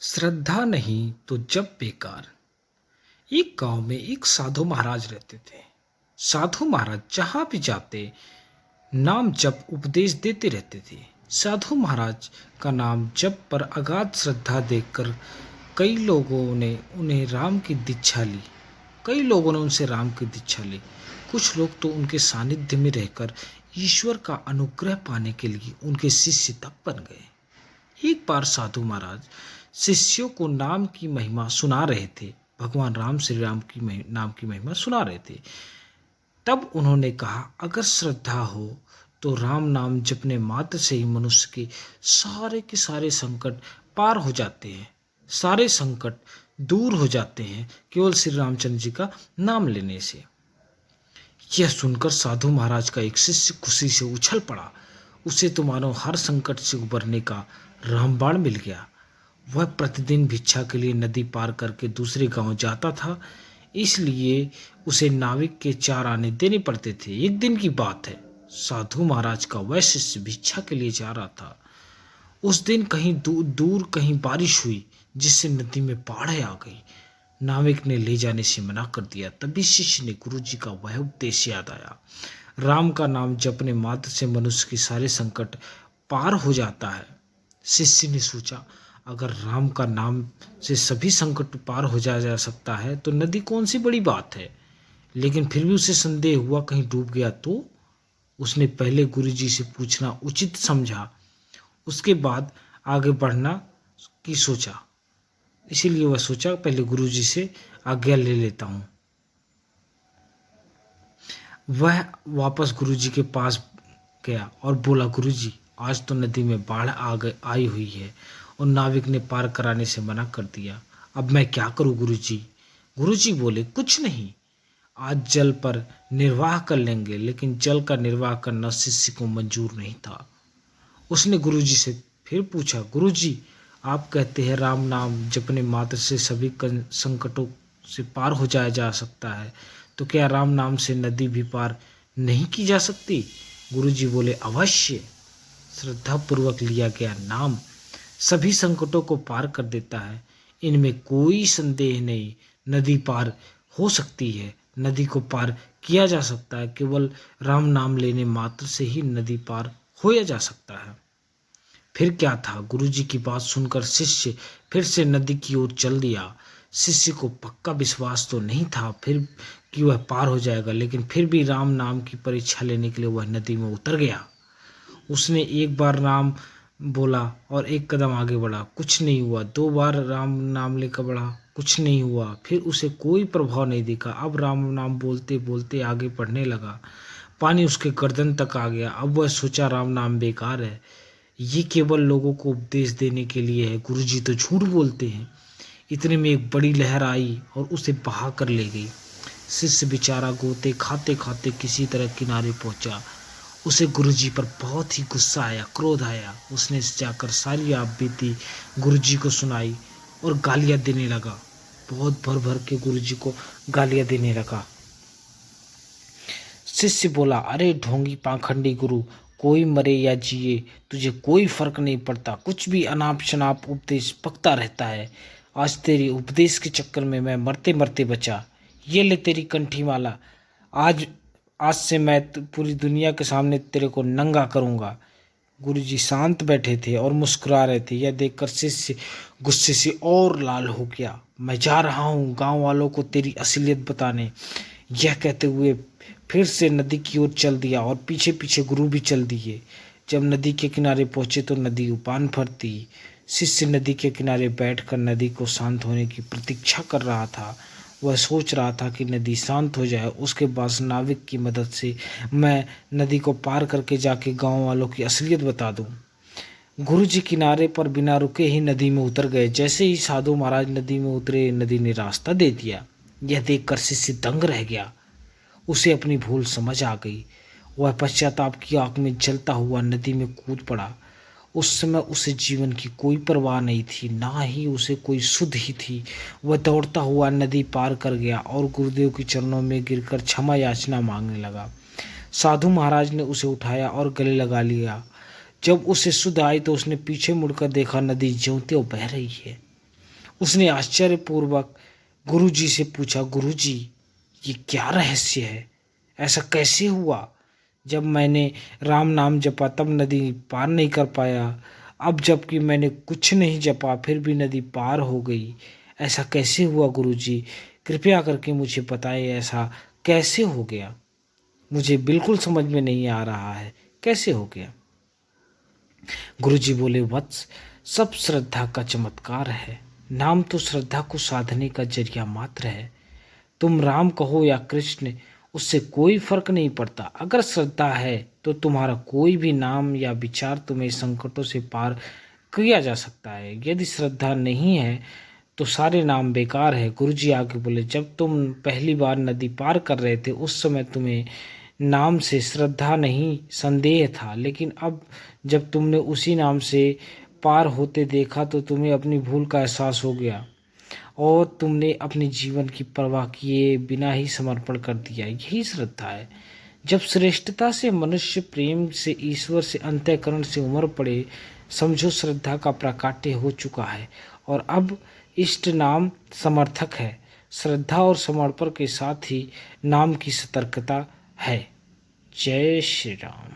श्रद्धा नहीं तो जप बेकार। एक गांव में एक साधु महाराज रहते थे। साधु महाराज जहां भी जाते नाम जप उपदेश देते रहते थे। साधु महाराज का नाम जप पर अगाध श्रद्धा देखकर कई लोगों ने उन्हें राम की दीक्षा ली। कई लोगों ने उनसे राम की दीक्षा ली। कुछ लोग तो उनके सानिध्य में रहकर ईश्वर का अनुग्रह पाने के लिए उनके शिष्य तक बन गए। एक बार साधु महाराज शिष्यों को नाम की महिमा सुना रहे थे। भगवान राम श्री राम की नाम की महिमा सुना रहे थे। तब उन्होंने कहा, अगर श्रद्धा हो तो राम नाम जपने मात्र से ही मनुष्य के सारे संकट पार हो जाते हैं, सारे संकट दूर हो जाते हैं केवल श्री रामचंद्र जी का नाम लेने से। यह सुनकर साधु महाराज का एक शिष्य खुशी से उछल पड़ा। उसे तो मानो हर संकट से उबरने का रामबाण मिल गया। वह प्रतिदिन भिक्षा के लिए नदी पार करके दूसरे गांव जाता था, इसलिए उसे नाविक के 4 आने देने पड़ते थे। एक दिन की बात है, साधु महाराज का वह शिष्य भिक्षा के लिए जा रहा था। उस दिन कहीं दूर कहीं बारिश हुई, जिससे नदी में बाढ़ आ गई। नाविक ने ले जाने से मना कर दिया। तभी शिष्य ने गुरु जी का वह उपदेश याद आया, राम का नाम जपने मात्र से मनुष्य के सारे संकट पार हो जाता है। शिष्य ने सोचा, अगर राम का नाम से सभी संकट पार हो जा सकता है तो नदी कौन सी बड़ी बात है। लेकिन फिर भी उसे संदेह हुआ, कहीं डूब गया तो। उसने पहले गुरु जी से पूछना उचित समझा, उसके बाद आगे बढ़ना की सोचा। इसीलिए वह सोचा, पहले गुरु जी से आज्ञा ले लेता हूँ। वह वापस गुरु जी के पास गया और बोला, गुरु जी, आज तो नदी में बाढ़ आई हुई है और नाविक ने पार कराने से मना कर दिया। अब मैं क्या करूं गुरु जी? गुरु जी बोले, कुछ नहीं, आज जल पर निर्वाह कर लेंगे। लेकिन जल का निर्वाह करना शिष्य को मंजूर नहीं था। उसने गुरु जी से फिर पूछा, गुरु जी, आप कहते हैं राम नाम जपने मात्र से सभी संकटों से पार हो जाया जा सकता है, तो क्या राम नाम से नदी भी पार नहीं की जा सकती? गुरु जी बोले, अवश्य। श्रद्धापूर्वक लिया गया नाम सभी संकटों को पार कर देता है, इनमें कोई संदेह नहीं। नदी पार हो सकती है, नदी को पार किया जा सकता है। केवल राम नाम लेने मात्र से ही नदी पार होया जा सकता है। फिर क्या था, गुरुजी की बात सुनकर शिष्य फिर से नदी की ओर चल दिया। शिष्य को पक्का विश्वास तो नहीं था फिर कि वह पार हो जाएगा, लेकिन फिर भी राम नाम की परीक्षा लेने के लिए वह नदी में उतर गया। उसने एक बार राम बोला और एक कदम आगे बढ़ा, कुछ नहीं हुआ। 2 बार राम नाम लेकर बढ़ा, कुछ नहीं हुआ। फिर उसे कोई प्रभाव नहीं दिखा। अब राम नाम बोलते बोलते आगे बढ़ने लगा। पानी उसके गर्दन तक आ गया। अब वह सोचा, राम नाम बेकार है, ये केवल लोगों को उपदेश देने के लिए है, गुरुजी तो झूठ बोलते हैं। इतने में एक बड़ी लहर आई और उसे बहा कर ले गई। शिष्य बेचारा गोते खाते खाते किसी तरह किनारे पहुंचा। उसे गुरुजी पर बहुत ही गुस्सा आया, क्रोध आया। उसने जाकर सारी आप बीती गुरुजी को सुनाई और गालियां देने लगा। बहुत भर भर के गुरुजी को गालियां देने लगा। शिष्य बोला, अरे ढोंगी पाखंडी गुरु, कोई मरे या जिए तुझे कोई फर्क नहीं पड़ता, कुछ भी अनाप शनाप उपदेश पकता रहता है। आज तेरी उपदेश के चक्कर में मैं मरते मरते बचा। ये ले तेरी कंठी माला, आज आज से मैं पूरी दुनिया के सामने तेरे को नंगा करूंगा। गुरुजी शांत बैठे थे और मुस्कुरा रहे थे। यह देखकर शिष्य गुस्से से और लाल हो गया। मैं जा रहा हूँ गांव वालों को तेरी असलियत बताने, यह कहते हुए फिर से नदी की ओर चल दिया और पीछे पीछे गुरु भी चल दिए। जब नदी के किनारे पहुंचे तो नदी उफान भरती। शिष्य नदी के किनारे बैठकर नदी को शांत होने की प्रतीक्षा कर रहा था। वह सोच रहा था कि नदी शांत हो जाए, उसके बाद नाविक की मदद से मैं नदी को पार करके जाके गांव वालों की असलियत बता दूं। गुरुजी किनारे पर बिना रुके ही नदी में उतर गए। जैसे ही साधु महाराज नदी में उतरे, नदी ने रास्ता दे दिया। यह देखकर शिष्य दंग रह गया। उसे अपनी भूल समझ आ गई। वह पश्चाताप की आग में जलता हुआ नदी में कूद पड़ा। उस समय उसे जीवन की कोई परवाह नहीं थी, ना ही उसे कोई सुध ही थी। वह दौड़ता हुआ नदी पार कर गया और गुरुदेव के चरणों में गिरकर क्षमा याचना मांगने लगा। साधु महाराज ने उसे उठाया और गले लगा लिया। जब उसे सुध आई तो उसने पीछे मुड़कर देखा, नदी ज्यों त्यों बह रही है। उसने आश्चर्यपूर्वक गुरुजी से पूछा, गुरुजी, ये क्या रहस्य है? ऐसा कैसे हुआ? जब मैंने राम नाम जपा तब नदी पार नहीं कर पाया, अब जबकि मैंने कुछ नहीं जपा फिर भी नदी पार हो गई। ऐसा कैसे हुआ गुरुजी? कृपया करके मुझे बताएं, ऐसा कैसे हो गया? मुझे बिल्कुल समझ में नहीं आ रहा है, कैसे हो गया? गुरुजी बोले, वत्स, सब श्रद्धा का चमत्कार है। नाम तो श्रद्धा को साधने का जरिया मात्र है। तुम राम कहो या कृष्ण, उससे कोई फर्क नहीं पड़ता। अगर श्रद्धा है तो तुम्हारा कोई भी नाम या विचार तुम्हें संकटों से पार किया जा सकता है। यदि श्रद्धा नहीं है तो सारे नाम बेकार है। गुरुजी आगे बोले, जब तुम पहली बार नदी पार कर रहे थे उस समय तुम्हें नाम से श्रद्धा नहीं संदेह था, लेकिन अब जब तुमने उसी नाम से पार होते देखा तो तुम्हें अपनी भूल का एहसास हो गया और तुमने अपने जीवन की परवाह किए बिना ही समर्पण कर दिया। यही श्रद्धा है। जब श्रेष्ठता से मनुष्य, प्रेम से ईश्वर, से अंतःकरण से उमर पड़े, समझो श्रद्धा का प्राकट्य हो चुका है और अब इष्ट नाम समर्थक है। श्रद्धा और समर्पण के साथ ही नाम की सतर्कता है। जय श्री राम।